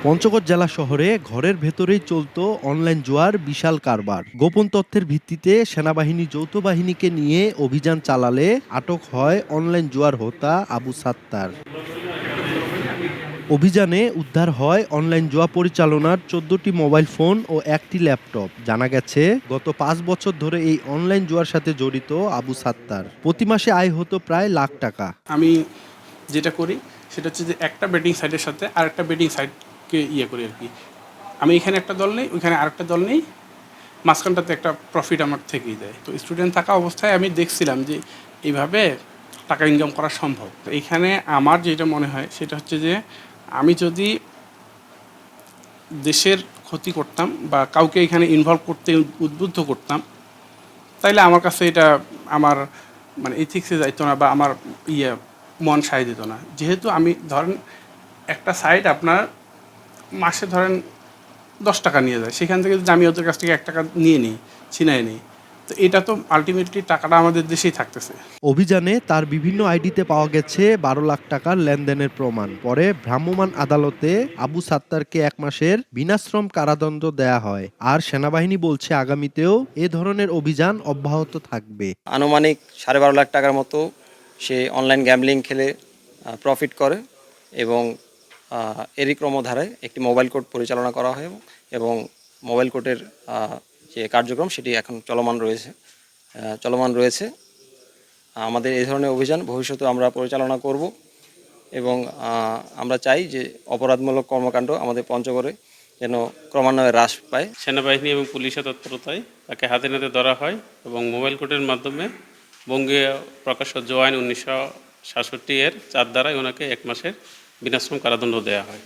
পঞ্চগড় জেলা শহরে ঘরের ভেতরেই চলত অনলাইন জুয়ার বিশাল কারবার। গোপন তথ্যের ভিত্তিতে সেনাবাহিনী যৌথ বাহিনীকে নিয়ে অভিযান চালালে আটক হয় অনলাইন জুয়ার হোতা আবু সাত্তার। অভিযানে উদ্ধার হয় অনলাইন জুয়া পরিচালনার ১৪টি মোবাইল ফোন ও একটি ল্যাপটপ। জানা গেছে, গত ৫ বছর ধরে এই অনলাইন জুয়ার সাথে জড়িত আবু সাত্তার। প্রতি মাসে আয় হতো প্রায় লাখ টাকা। আমি যেটা করি সেটা হচ্ছে যে একটা বেটিং সাইটের সাথে আরেকটা বেটিং সাইটকে করি আর কি। আমি এখানে একটা দল নেই, ওইখানে আরেকটা দল নেই, মাঝখানটাতে একটা প্রফিট আমার থেকেই যায়। তো স্টুডেন্ট থাকা অবস্থায় আমি দেখছিলাম যে এইভাবে টাকা ইনকাম করা সম্ভব। তো এইখানে আমার যেটা মনে হয় সেটা হচ্ছে যে আমি যদি দেশের ক্ষতি করতাম বা কাউকে এখানে ইনভলভ করতে উদ্বুদ্ধ করতাম, তাইলে আমার কাছে এটা আমার মানে ইথিক্সে যাইতো না বা আমার মন সায় দিত না। যেহেতু আমি ধরেন একটা সাইট আপনার মাসে ধরেন ১০ টাকা নিয়ে যায়, সেখান থেকে যদি আমি ওদের কাছ থেকে ১ টাকা নিয়ে নিই, ছিনায় নিই, তো এটা তো আলটিমেটলি টাকাটা আমাদের দেশেই থাকতেছে। অভিযানে তার বিভিন্ন আইডিতে পাওয়া গেছে ১২ লাখ টাকার লেনদেনের প্রমাণ। পরে ভ্রাম্যমাণ আদালতে আবু সাত্তারকে ১ মাসের বিনাশ্রম কারাদণ্ড দেয়া হয়। আর সেনাবাহিনী বলছে আগামীতেও এ ধরনের অভিযান অব্যাহত থাকবে। আনুমানিক ১২.৫ লাখ টাকার মতো সে অনলাইন গ্যাম্বলিং খেলে প্রফিট করে এবং এরই ক্রমধারায় একটি মোবাইল কোর্ট পরিচালনা করা হয় এবং মোবাইল কোর্টের যে কার্যক্রম সেটি এখন চলমান রয়েছে। আমাদের এই ধরনের অভিযান ভবিষ্যতে আমরা পরিচালনা করব এবং আমরা চাই যে অপরাধমূলক কর্মকাণ্ড আমাদের পঞ্চগড়ে যেন ক্রমান্বয়ে হ্রাস পায়। সেনাবাহিনী এবং পুলিশের তৎপরতায় তাকে হাতে নাতে ধরা হয় এবং মোবাইল কোর্টের মাধ্যমে বঙ্গীয় প্রকাশ্য জুয়া আইন ১৯৬৭ এর ৪ ধারায় ওনাকে ১ মাসের বিনাশ্রম কারাদণ্ড দেওয়া হয়।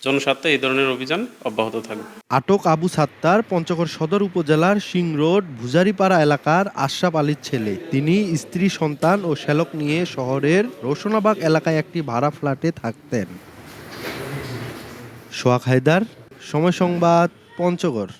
জনস্বার্থে এই ধরনের অভিযান অব্যাহত থাকবে। আটক আবু সাত্তার পঞ্চগড় সদর উপজেলার সিং রোড ভুজারিপাড়া এলাকার আশরাফ আলীর ছেলে। তিনি স্ত্রী, সন্তান ও শ্যালক নিয়ে শহরের রোশনাবাগ এলাকায় একটি ভাড়া ফ্ল্যাটে থাকতেন। সোহাগ হায়দার, সময় সংবাদ, পঞ্চগড়।